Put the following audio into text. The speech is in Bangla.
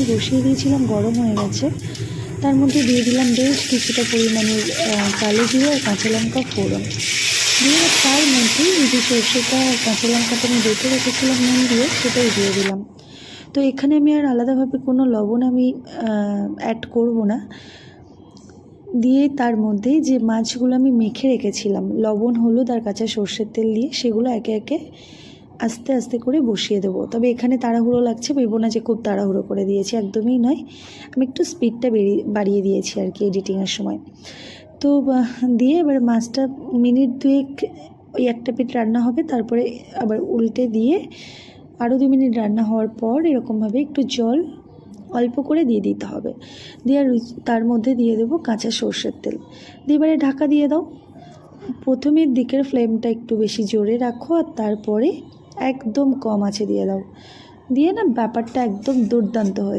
বসিয়ে দিয়েছিলাম, গরম হয়ে গেছে। তার মধ্যে দিয়ে দিলাম বেশ কিছুটা পরিমাণে কালো জিরে আর কাঁচা লঙ্কা ফোড়ন দিয়ে, তার মধ্যে এই যে সর্ষেটা আর কাঁচা লঙ্কাটা আমি বেটে রেখেছিলাম নুন দিয়ে, সেটাই দিয়ে দিলাম। তো এখানে আমি আর আলাদাভাবে কোনো লবণ আমি অ্যাড করব না। দিয়ে তার মধ্যে যে মাছগুলো আমি মেখে রেখেছিলাম লবণ, হলুদ আর কাঁচা সর্ষের তেল দিয়ে, সেগুলো একে একে আস্তে আস্তে করে বসিয়ে দেবো। তবে এখানে তাড়াহুড়ো লাগছে, ভেবো না যে খুব তাড়াহুড়ো করে দিয়েছি, একদমই নয়। আমি একটু স্পিডটা বাড়িয়ে দিয়েছি আর কি এডিটিংয়ের সময়। তো দিয়ে এবার মাছটা মিনিট 2 ওই একটা পিঠ রান্না হবে, তারপরে আবার উল্টে দিয়ে আরও 2 মিনিট রান্না হওয়ার পর এরকমভাবে একটু জল অল্প করে দিয়ে দিতে হবে। দিয়ে তার মধ্যে দিয়ে দেবো কাঁচা সর্ষের তেল দিয়ে এবারে ঢাকা দিয়ে দাও। প্রথমের দিকের ফ্লেমটা একটু বেশি জোরে রাখো, আর তারপরে একদম কম আঁচে দিয়ে দাও। দিয়ে না ব্যাপারটা একদম দুর্দান্ত হয়ে যায়।